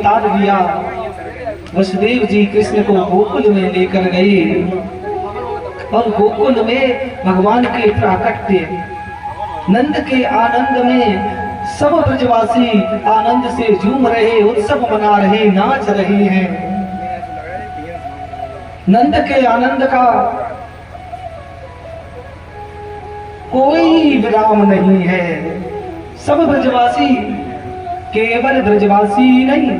अवतार लिया। वसुदेव जी कृष्ण को गोकुल में लेकर गए और गोकुल में भगवान के प्राकट्य नंद के आनंद में सब ब्रजवासी आनंद से झूम रहे, उत्सव मना रहे, नाच रहे हैं। नंद के आनंद का कोई विराम नहीं है। सब ब्रजवासी, केवल ब्रजवासी नहीं,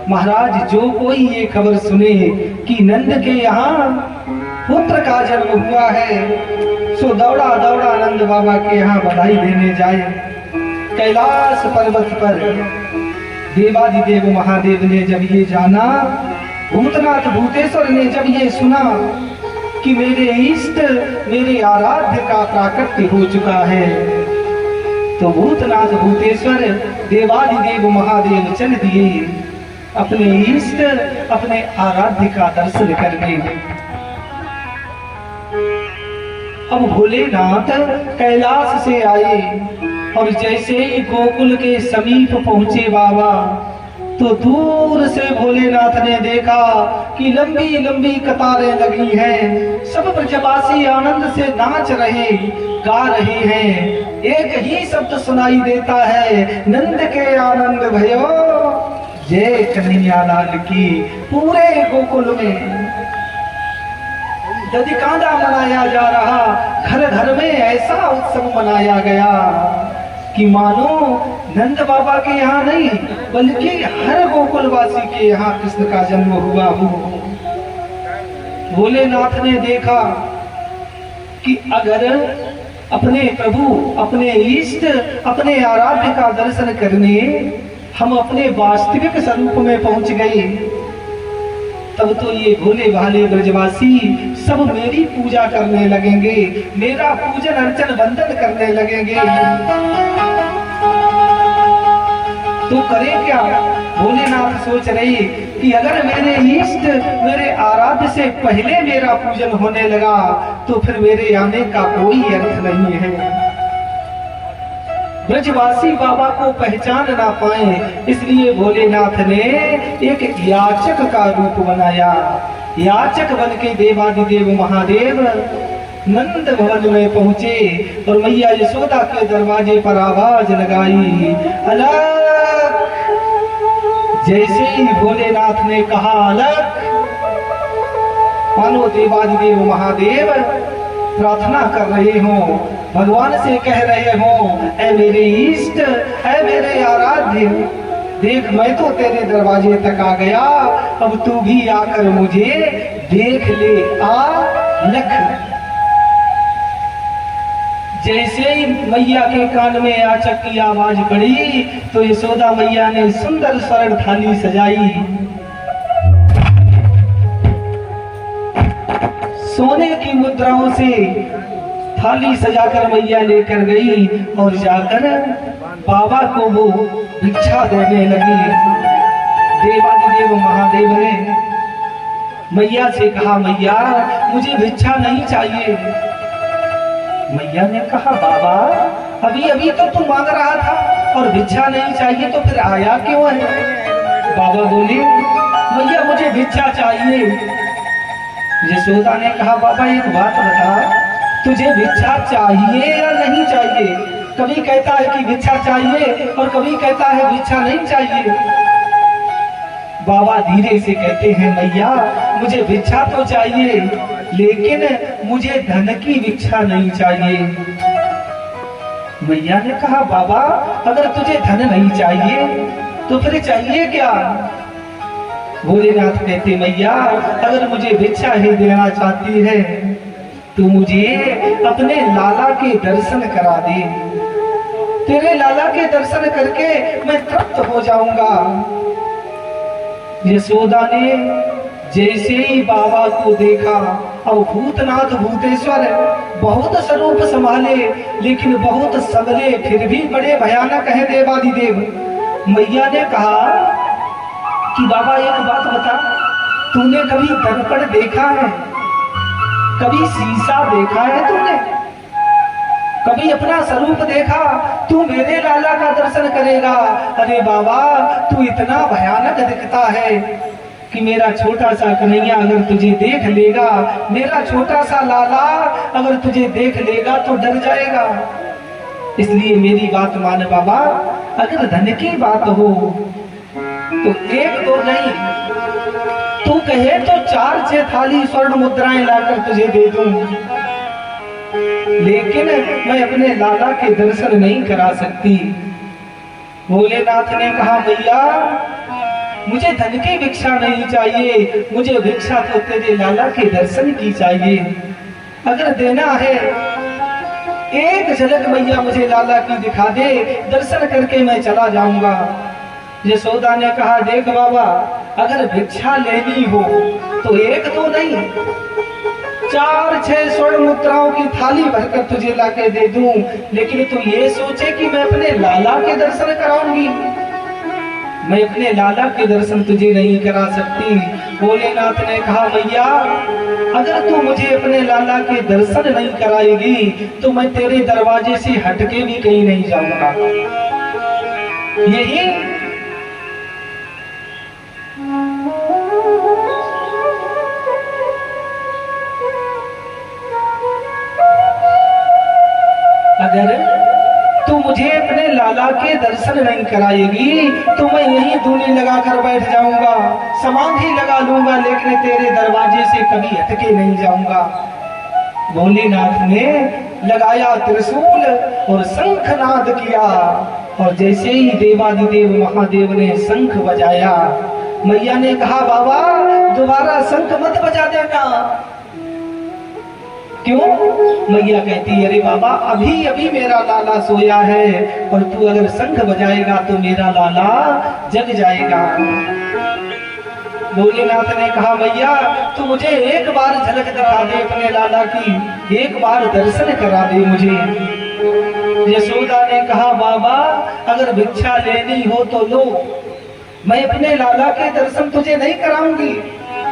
महाराज जो कोई ये खबर सुने कि नंद के यहाँ पुत्र का जन्म हुआ है, सो दौड़ा दौड़ा नंद बाबा के यहाँ बधाई देने जाए। कैलाश पर्वत पर देवादिदेव महादेव ने जब ये जाना, भूतनाथ भूतेश्वर ने जब ये सुना कि मेरे इष्ट, मेरे आराध्य का प्राकट्य हो चुका है, तो भूतनाथ भूतेश्वर देवादिदेव महादेव चल दिए अपने इष्ट, अपने आराध्य का दर्शन करने। अब भोलेनाथ कैलाश से आए और जैसे ही गोकुल के समीप पहुंचे बाबा, तो दूर से भोलेनाथ ने देखा कि लंबी लंबी कतारें लगी हैं। सब ब्रजवासी आनंद से नाच रहे, गा रहे हैं। एक ही शब्द सुनाई देता है, नंद के आनंद भयो जय कन्हैया लाल की। पूरे गोकुल में दधिकांधा मनाया जा रहा, घर घर में ऐसा उत्सव मनाया गया कि मानो नंद बाबा के यहाँ नहीं, बल्कि हर गोकुलवासी के यहाँ कृष्ण का जन्म हुआ हो। भोलेनाथ ने देखा कि अगर अपने प्रभु, अपने इष्ट, अपने आराध्य का दर्शन करने हम अपने वास्तविक स्वरूप में पहुंच गए, तब तो ये भोले भाले ब्रजवासी सब मेरी पूजा करने लगेंगे, मेरा पूजन अर्चन वंदन करने लगेंगे। तो करें क्या? भोलेनाथ सोच रही कि अगर मेरे इष्ट, मेरे आराध्य से पहले मेरा पूजन होने लगा तो फिर मेरे आने का कोई अर्थ नहीं है। ब्रजवासी बाबा को पहचान ना पाए, इसलिए भोलेनाथ ने एक याचक का रूप बनाया। याचक बन के देवादिदेव महादेव नंद भवन में पहुंचे और मैया यशोदा के दरवाजे पर आवाज लगाई, अलग। जैसे ही भोलेनाथ ने कहा अलग, मानो देवादिदेव महादेव प्रार्थना कर रहे हो, भगवान से कह रहे हो, ऐ मेरे इष्ट, ऐ मेरे आराध्य, देख मैं तो तेरे दरवाजे तक आ गया, अब तू भी आकर मुझे देख ले, आ लख। जैसे ही मैया के कान में याचक की आवाज पड़ी तो यशोदा मैया ने सुंदर स्वर्ण थाली सजाई, सोने की मुद्राओं से थाली सजाकर मैया लेकर गई और जाकर बाबा को वो भिक्षा देने लगी। देवादिदेव महादेव ने मैया से कहा, मैया मुझे भिक्षा नहीं चाहिए। मैया ने कहा, बाबा अभी अभी तो तू मांग रहा था और भिक्षा नहीं चाहिए, तो फिर आया क्यों है? बाबा बोले, मैया मुझे भिक्षा चाहिए। यशोदा ने कहा, बाबा एक बात बता, तुझे भिक्षा चाहिए या नहीं चाहिए? कभी कहता है कि भिक्षा चाहिए और कभी कहता है भिक्षा नहीं चाहिए। बाबा धीरे से कहते हैं, मैया मुझे भिक्षा तो चाहिए, लेकिन मुझे धन की भिक्षा नहीं चाहिए। मैया ने कहा, बाबा अगर तुझे धन नहीं चाहिए तो फिर चाहिए क्या? भोलेनाथ कहते, मैया अगर मुझे भिक्षा ही देना चाहती है तो मुझे अपने लाला के दर्शन करा दे, तेरे लाला के दर्शन करके मैं तृप्त हो जाऊंगा। यशोदा ने जैसे ही बाबा को देखा, अब भूतनाथ भूतेश्वर बहुत स्वरूप संभाले लेकिन बहुत सबले, फिर भी बड़े भयानक है देवादिदेव। मैया ने कहा कि बाबा एक बात बता, तूने कभी दर्पण देखा है? कभी शीशा देखा है तूने? कभी अपना स्वरूप देखा तू मेरे लाला का दर्शन करेगा। अरे बाबा तू इतना भयानक दिखता है कि मेरा छोटा सा कन्हैया अगर तुझे देख लेगा, मेरा छोटा सा लाला अगर तुझे देख लेगा तो डर जाएगा। इसलिए मेरी बात मान बाबा, अगर धन की बात हो तो एक दो नहीं, तू कहे तो 4-6 थाली स्वर्ण मुद्राएं लाकर तुझे दे दूं, लेकिन मैं अपने लाला के दर्शन नहीं करा सकती। भोलेनाथ ने कहा मैया मुझे धन की भिक्षा नहीं चाहिए, मुझे भिक्षा तो तेरे लाला के दर्शन की चाहिए। अगर देना है एक झलक मैया मुझे लाला की दिखा दे, दर्शन करके मैं चला जाऊंगा। यशोदा ने कहा देख बाबा, अगर भिक्षा लेनी हो तो एक तो नहीं 4-6 स्वर्ण मुद्राओं की थाली भरकर तुझे लाके दे दूं, लेकिन तू ये सोचे कि मैं अपने लाला के दर्शन कराऊंगी, मैं अपने लाला के दर्शन तुझे नहीं करा सकती। भोलेनाथ ने कहा मैया अगर तू मुझे अपने लाला के दर्शन नहीं कराएगी तो मैं तेरे दरवाजे से हटके भी कहीं नहीं जाऊंगा। यही अगर तू मुझे अपने लाला के दर्शन नहीं कराएगी तो मैं यही दूनी लगाकर बैठ जाऊंगा, समाधि लगा लूंगा, लेकिन तेरे दरवाजे से कभी हटके नहीं जाऊंगा। भोलेनाथ ने लगाया त्रिशूल और शंखनाद किया, और जैसे ही देवादिदेव महादेव ने शंख बजाया, मैया ने कहा बाबा दोबारा शंख मत बजा देना। क्यों? मैया कहती अरे बाबा अभी अभी मेरा लाला सोया है, और तू अगर शंख बजाएगा तो मेरा लाला जग जाएगा। भोलेनाथ ने कहा मैया तू मुझे एक बार झलक दिखा दे अपने लाला की, एक बार दर्शन करा दे मुझे। यशोदा ने कहा बाबा अगर भिक्षा लेनी हो तो लो, मैं अपने लाला के दर्शन तुझे नहीं कराऊंगी।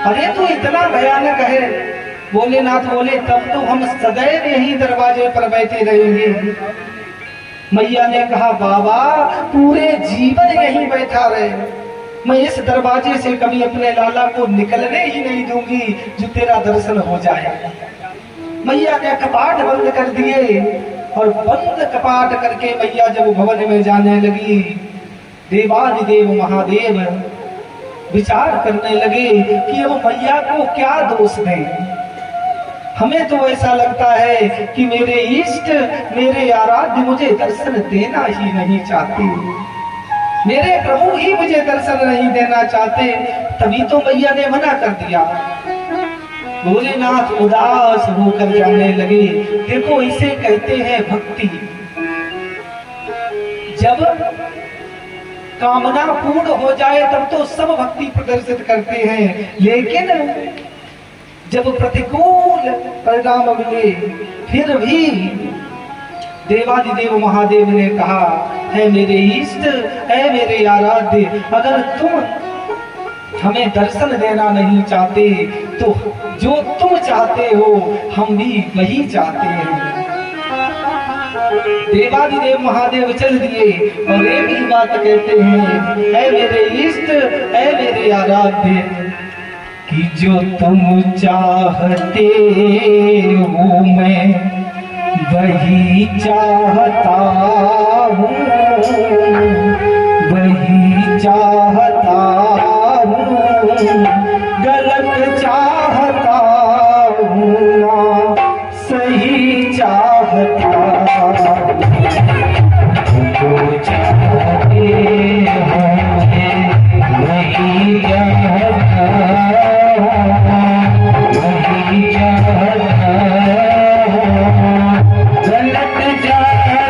अरे तू इतना भयानक है। भोलेनाथ बोले तब तो हम सदैव यही दरवाजे पर बैठे रहेंगे। मैया ने कहा बाबा पूरे जीवन यहीं बैठा रहे, मैं इस दरवाजे से कभी अपने लाला को निकलने ही नहीं दूंगी जो तेरा दर्शन हो जाए। मैया ने कपाट बंद कर दिए, और बंद कपाट करके मैया जब भवन में जाने लगी, देवादिदेव महादेव विचार करने लगे कि अब मैया को क्या दोष दें। हमें तो ऐसा लगता है कि मेरे इष्ट मेरे आराध्य मुझे दर्शन देना ही नहीं चाहते, मेरे प्रभु ही मुझे दर्शन नहीं देना चाहते, तभी तो मैया ने मना कर दिया। भोलेनाथ उदास होकर जाने लगे। देखो इसे कहते हैं भक्ति। जब कामना पूर्ण हो जाए तब तो सब भक्ति प्रदर्शित करते हैं, लेकिन जब प्रतिकूल परिणाम मिले फिर भी देवादिदेव महादेव ने कहा है मेरे इष्ट है मेरे आराध्य, अगर तुम हमें दर्शन देना नहीं चाहते तो जो तुम चाहते हो हम भी वही चाहते हैं। देवादिदेव महादेव चल दिए और एक ही बात कहते हैं ऐ मेरे इष्ट ऐ मेरे आराध्य कि जो तुम चाहते हो मैं वही चाहता हूँ, वही चाहता हूँ, गलत चाहता हूँ ना सही चाहता हूँ। जो चाहते होंगे वही चाहता वही चाहता, गलत चाहता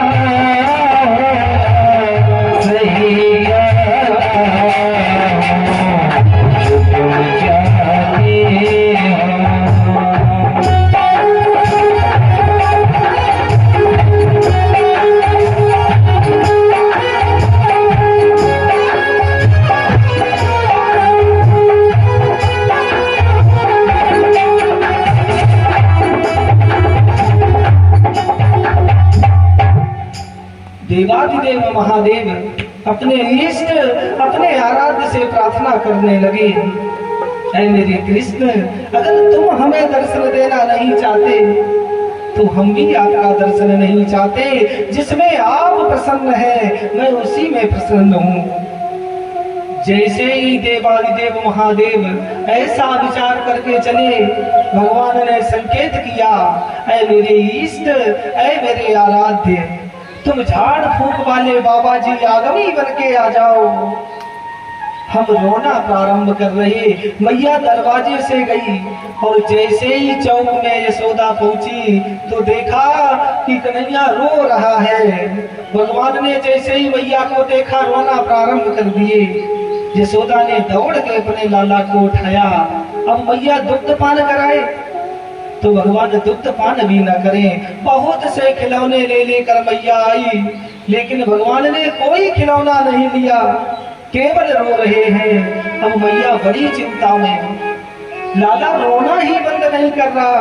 देवादिदेव महादेव अपने इष्ट अपने आराध्य से प्रार्थना करने लगे, ऐ मेरे कृष्ण, अगर तुम हमें दर्शन देना नहीं चाहते तो हम भी आपका दर्शन नहीं चाहते। जिसमें आप प्रसन्न हैं मैं उसी में प्रसन्न हूँ। जैसे ही देवादिदेव महादेव ऐसा विचार करके चले, भगवान ने संकेत किया, ऐ मेरे इष्ट, ऐ मेरे आराध्य, तुम झाड़ फूक वाले बाबा जी आगमी बन के आ जाओ। हम रोना प्रारंभ कर रहे। मैया दरवाजे से गई और जैसे ही चौक में यशोदा पहुंची तो देखा कि कन्हैया रो रहा है। भगवान ने जैसे ही मैया को देखा रोना प्रारंभ कर दिए। यशोदा ने दौड़ के अपने लाला को उठाया। अब मैया दुग्ध पान कराए तो भगवान दुग्ध पान भी न करें। बहुत से खिलौने ले लेकर मैया आई, लेकिन भगवान ने कोई खिलौना नहीं लिया, केवल रो रहे हैं। अब मैया बड़ी चिंता में, लाला रोना ही बंद नहीं कर रहा,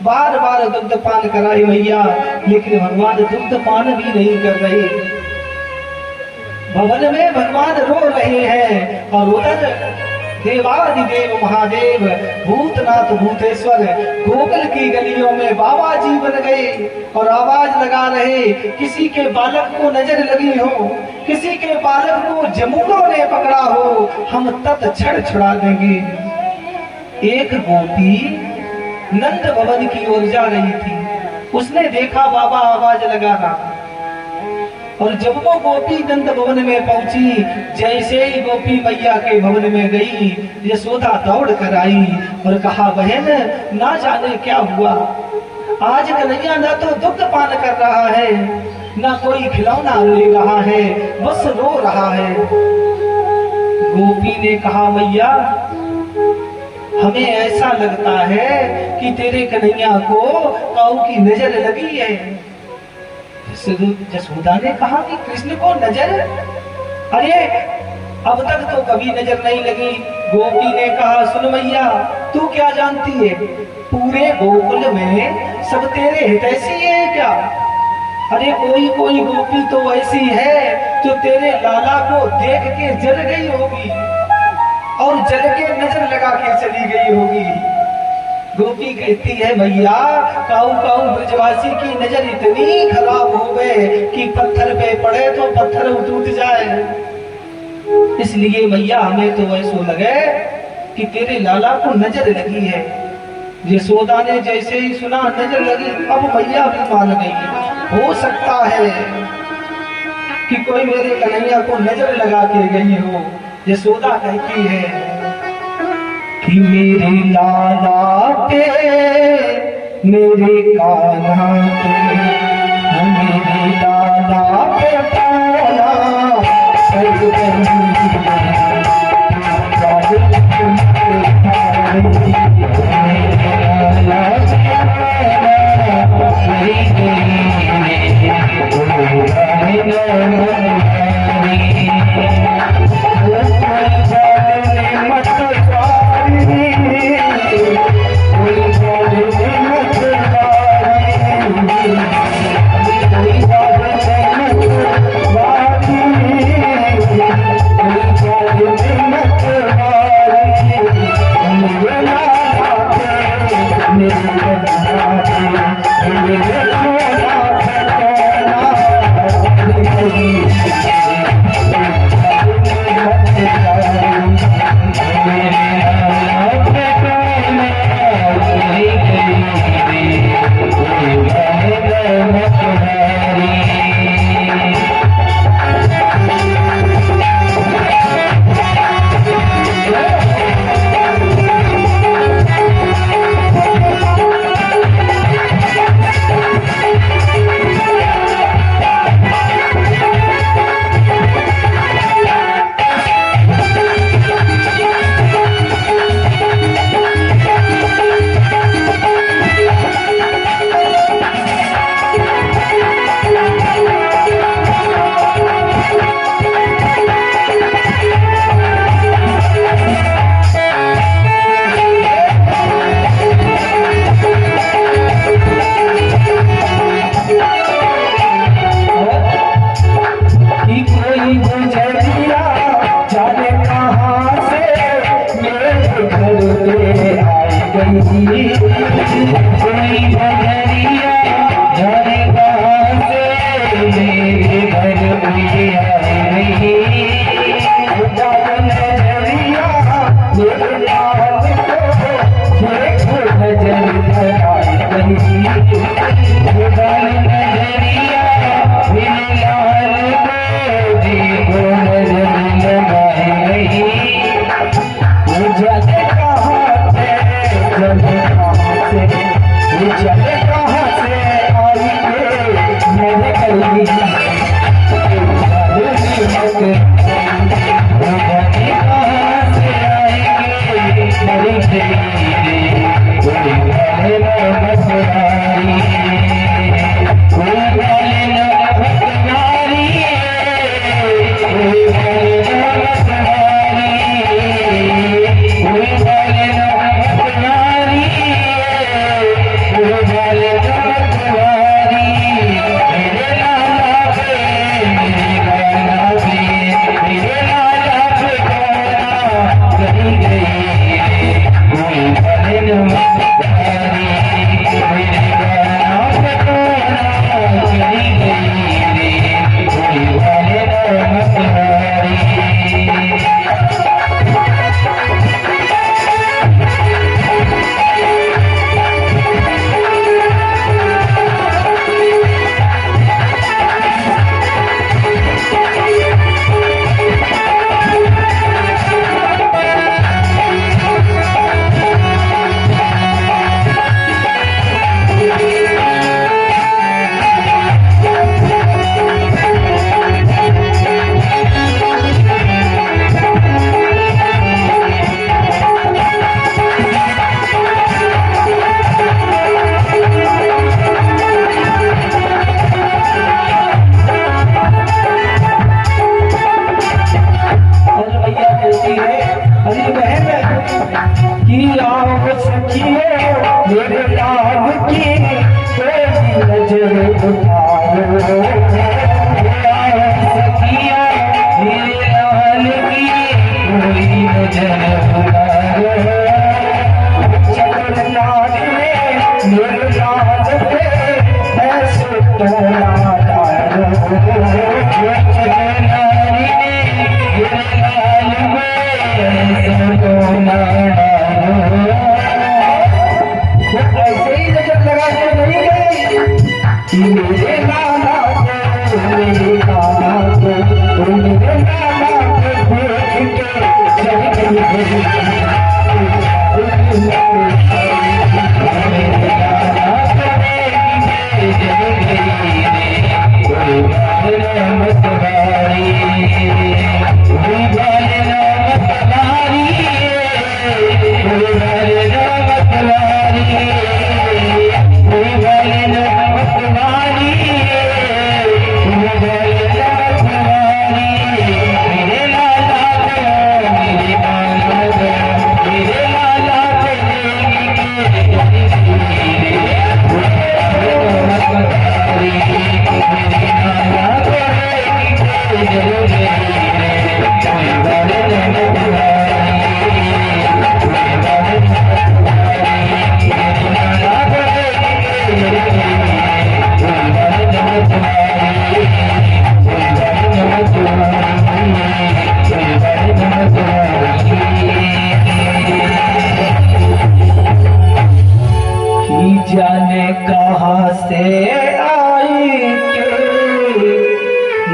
बार बार दुग्ध पान कराए मैया, लेकिन भगवान दुग्ध पान भी नहीं कर रहे। भवन में भगवान रो रहे हैं और उधर देवादिदेव महादेव भूतनाथ भूतेश्वर गोकुल की गलियों में बाबा जी बन गए और आवाज लगा रहे। किसी के बालक को नजर लगी हो, किसी के बालक को जमुनों ने पकड़ा हो, हम तत्क्षण छुड़ा देंगे। एक गोपी नंद भवन की ओर जा रही थी, उसने देखा बाबा आवाज लगा रहा और जब वो गोपी नंद भवन में पहुंची, जैसे ही गोपी मैया के भवन में गई, यशोदा दौड़ कर आई और कहा, बहन ना जाने क्या हुआ, आज कन्हैया ना तो दुग्ध पान कर रहा है, ना कोई खिलौना ले रहा है, बस रो रहा है। गोपी ने कहा, मैया हमें ऐसा लगता है कि तेरे कन्हैया को काऊ की नजर लगी है। यशोदा ने कहा कि कृष्ण को नजर, अरे अब तक तो कभी नजर नहीं लगी। गोपी ने कहा, सुन मैया, तू क्या जानती है, पूरे गोकुल में सब तेरे हितैषी है क्या? अरे कोई कोई गोपी तो ऐसी है जो तेरे लाला को देख के जल गई होगी और जल के नजर लगा के चली गई होगी। गोपी कहती है, भैया काऊ काऊ ब्रजवासी की नजर इतनी खराब हो गए कि पत्थर पे पड़े तो पत्थर टूट जाए। इसलिए भैया हमें तो ऐसा लगे कि तेरे लाला को नजर लगी है। यशोदा ने जैसे ही सुना नजर लगी, अब भैया भी मान गई। हो सकता है कि कोई मेरे कन्हैया को नजर लगा के गई हो। यशोदा कहती है कि मेरे लाला पे, मेरे कान्हा पे, मेरे लाला पे पाला पे आई गई, कोई नजरिया जाने कहाँ से मेरे घर पे आई गई। नजरिया मेरे लाल को देखो नजर आई गई, नजरिया मेरे लाल को देखो नजर लगाई गई। जाने कहाँ से जाने कहाँ से जाने कहाँ से आई के मेरे करीब, जाने कहाँ से आएंगे मेरे करीब, कोई वाले ना बसवारी, कोई वाले ना बसवारी, कोई वाले ना बसवारी, कोई वाले ना बसवारी, कोई वाले ना बसवारी। मेरे लाला पे मेरे गाना पे मेरे लाला पे गाना कहीं गई, कोई वाले ना बसवारी, मेरे गाना पे गाना कहीं गई, कोई वाले ना बसवारी। मेरे लाल की कोई नजर उठाओ, सखिया मेरे लाल की कोई नजर उठाओ, चकनाट में मेरे लाल पे ऐसे तोड़ा डालो, चकनारी में मेरे लाल पे ऐसे तोड़ा डालो। ऐसे ही नजर लगा के नहीं गई कि मेरे लाला को मेरे लाला को मेरे लाला को देख के चल गई, मेरे लाला को देख के चल गई, कोई वाले मतवारी, कोई वाले मतवारी, कोई वाले मतवारी, कोई वाले मतवारी, कोई वाले मतवारी। मेरे लाला को मेरे लाला को मेरे लाला को मतवारी, मेरे लाला को कोई वाले मतवारी। जाने कहाँ से आई के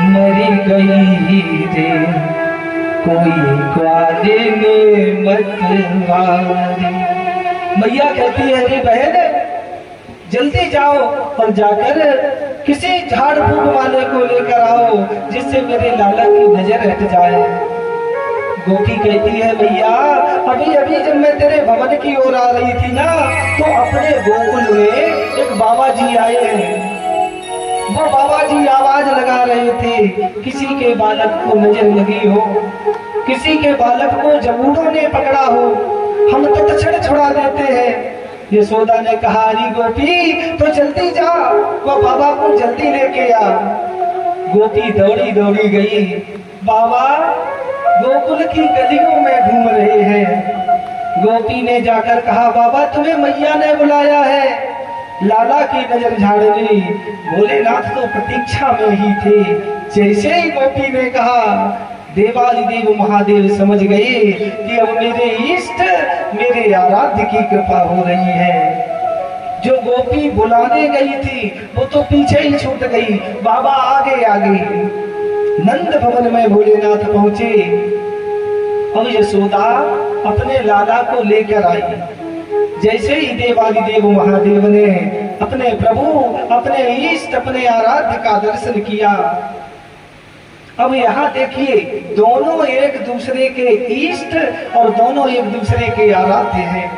मरी गई रे, कोई ग्वाले में मतवारी। मैया कहती है रे बहन जल्दी जाओ और जाकर किसी झाड़ फूक वाले को लेकर आओ जिससे मेरे लाला की नजर हट जाए। गोपी कहती है भैया अभी अभी जब मैं तेरे भवन की ओर आ रही थी ना तो अपने गोकुल में एक बाबा जी आए हैं। वो बाबा जी आवाज लगा रहे थे किसी के बालक को नजर लगी हो, किसी के बालक को जबूरों ने पकड़ा हो, हम तो तछड़ छुड़ा देते हैं। यशोदा ने कहा अरे गोपी तो जल्दी जा, वो बाबा को जल्दी लेके आ। गोपी दौड़ी दौड़ी गई। बाबा गोकुल की गलियों में घूम रहे हैं। गोपी ने जाकर कहा, बाबा तुम्हें मैया ने बुलाया है, लाला की नजर झाड़ने। भोलेनाथ तो प्रतीक्षा में ही थे। जैसे ही गोपी ने कहा, देवादिदेव महादेव समझ गए कि अब मेरे इष्ट, मेरे आराध्य की कृपा हो रही है। जो गोपी बुलाने गई थी वो तो पीछे ही छूट गई, बाबा आगे आगे। नंद भवन में भोलेनाथ पहुंचे। अब यशोदा अपने लाला को लेकर आई। जैसे ही देवादिदेव महादेव ने अपने प्रभु, अपने इष्ट, अपने आराध्य का दर्शन किया। अब यहाँ देखिए, दोनों एक दूसरे के इष्ट और दोनों एक दूसरे के आराध्य हैं।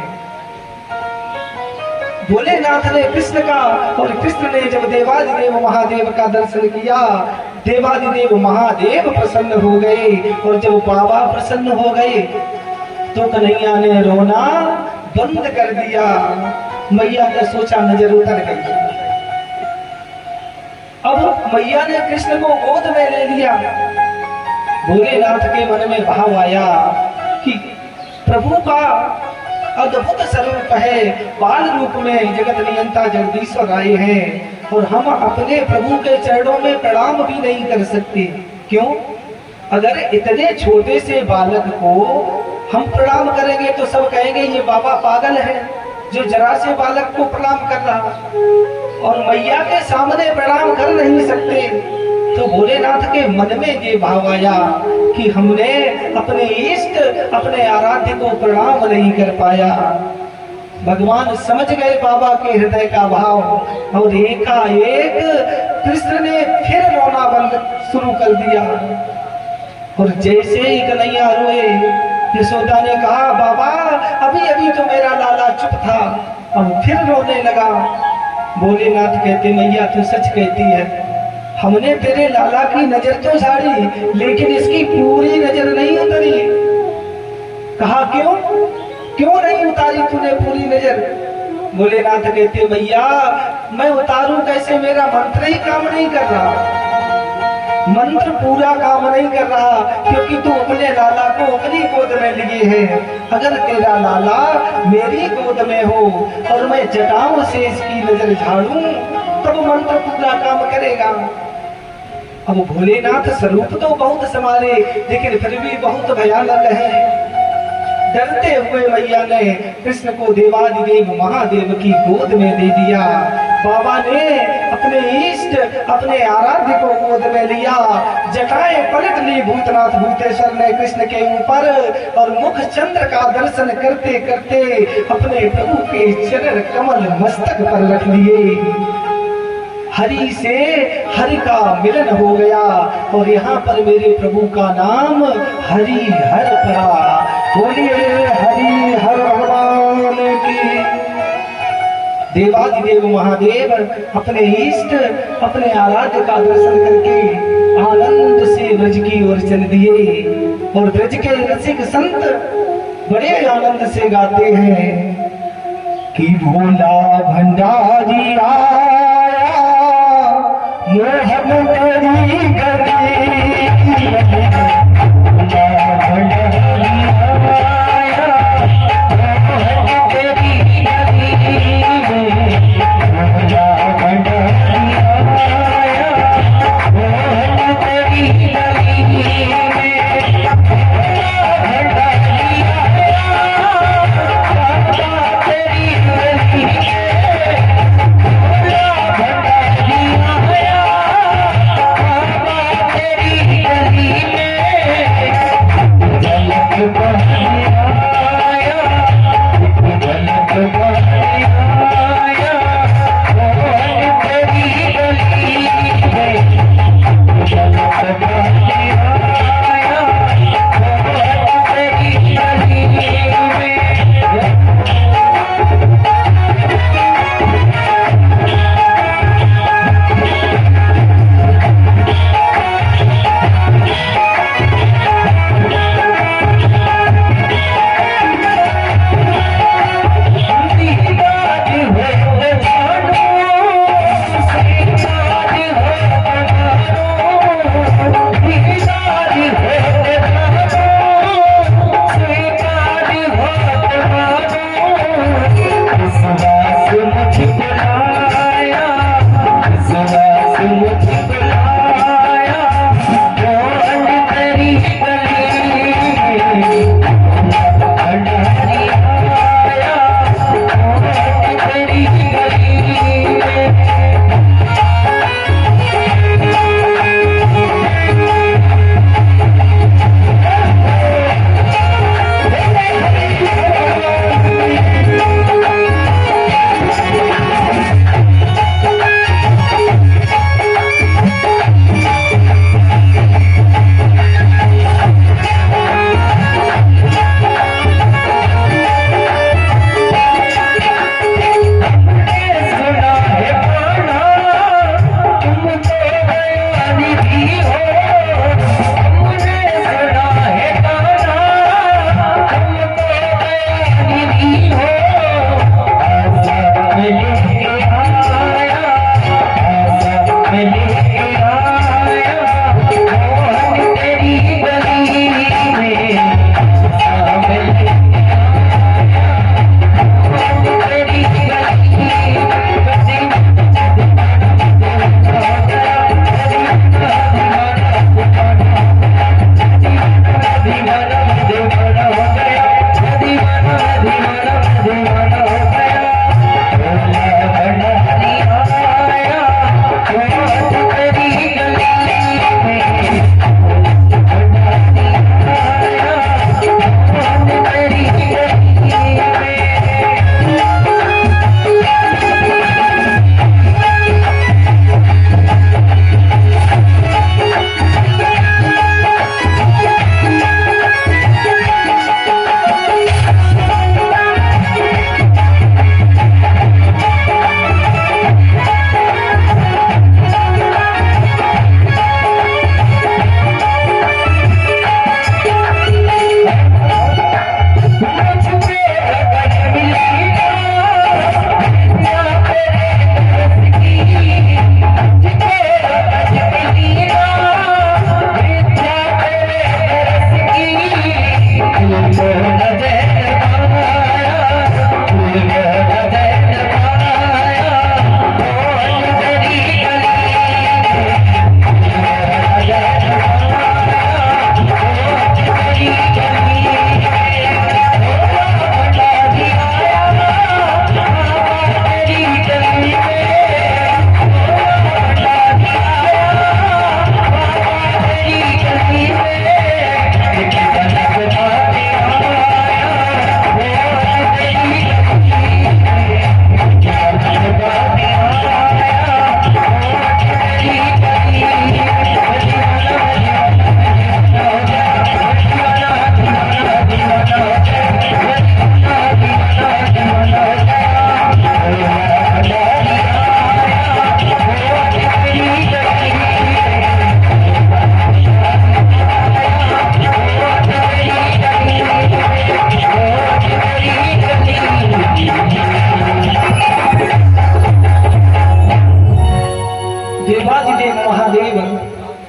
भोलेनाथ ने कृष्ण का, और कृष्ण ने जब देवादिदेव महादेव का दर्शन किया, देवादिदेव महादेव प्रसन्न हो गए। और जब बाबा प्रसन्न हो गए तो कन्हैया ने रोना बंद कर दिया। मैया ने सोचा नजर उतर गई। अब मैया ने कृष्ण को गोद में ले लिया। भोलेनाथ के मन में भाव आया कि प्रभु का अद्भुत स्वरूप है, बाल रूप में जगत नियंता जगदीश्वर आए हैं और हम अपने प्रभु के चरणों में प्रणाम भी नहीं कर सकते। क्यों? अगर इतने छोटे से बालक को हम प्रणाम करेंगे तो सब कहेंगे ये बाबा पागल है जो जरा से बालक को प्रणाम कर रहा, और मैया के सामने प्रणाम कर नहीं सकते। तो भोलेनाथ के मन में ये भाव आया कि हमने अपने इष्ट, अपने आराध्य को प्रणाम नहीं कर पाया। भगवान समझ गए बाबा के हृदय का भाव, और एकाएक कृष्ण ने फिर रोना बंद शुरू कर दिया। और जैसे ही कन्हैया रोए, यशोदा ने कहा, बाबा अभी अभी तो मेरा लाला चुप था, अब फिर रोने लगा। भोलेनाथ कहते, मैया तू सच कहती है, हमने तेरे लाला की नजर तो झाड़ी लेकिन इसकी पूरी नजर नहीं उतरी। कहा क्यों? क्यों नहीं उतारी तूने पूरी नजर? भोलेनाथ कहते, भैया मैं उतारूं कैसे, मेरा मंत्र ही काम नहीं कर रहा। मंत्र पूरा काम नहीं कर रहा क्योंकि तू अपने लाला को अपनी गोद में लिए है। अगर तेरा लाला मेरी गोद में हो और मैं जटाओं से इसकी नजर झाड़ूं तब मंत्र पूरा काम करेगा। अब भोलेनाथ स्वरूप तो बहुत समारे लेकिन फिर भी बहुत भयानक है। डरते हुए मैया ने कृष्ण को देवादिदेव महादेव की गोद में दे दिया। बाबा ने अपने इष्ट, अपने आराध्य को गोद में लिया। जटाएं पलट ली भूतनाथ भूतेश्वर ने कृष्ण के ऊपर, और मुख चंद्र का दर्शन करते करते अपने प्रभु के चरण कमल मस्तक पर रख लिए। हरि से हरि का मिलन हो गया, और यहाँ पर मेरे प्रभु का नाम हरि हर पड़ा। बोलिए हरि हर भगवान की। देवादिदेव महादेव अपने इष्ट, अपने आराध्य का दर्शन करके आनंद से ब्रज की ओर चल दिए, और ब्रज के रसिक संत बड़े आनंद से गाते हैं कि भोला भंडारी आया, मोहन तेरी गली। देवाधिदेव महादेव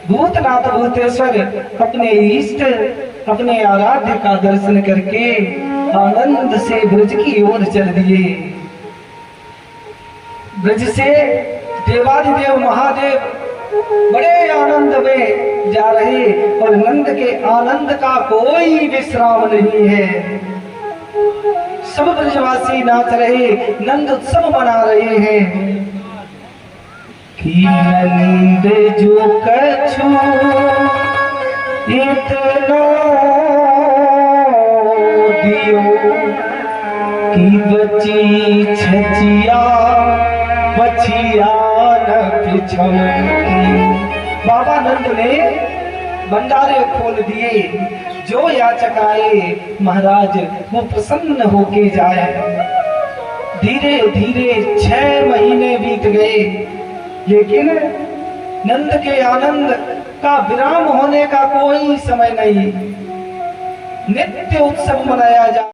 भूतनाथ भूतेश्वर अपने इष्ट अपने आराध्य का दर्शन करके आनंद से ब्रज की ओर चल दिए। ब्रज से देवाधिदेव महादेव बड़े आनंद में जा रहे और नंद के आनंद का कोई विश्राम नहीं है। सब ब्रजवासी नाच रहे, नंद उत्सव मना रहे हैं। कि नंद जो कछु इतना दियो कि बची छचिया बचिया न पिछमकी। बाबा नंद ने भंडारे खोल दिए, जो याचक आए महाराज वो प्रसन्न होके जाए। धीरे धीरे 6 महीने बीत गए, लेकिन नंद के आनंद का विराम होने का कोई समय नहीं। नित्य उत्सव मनाया जा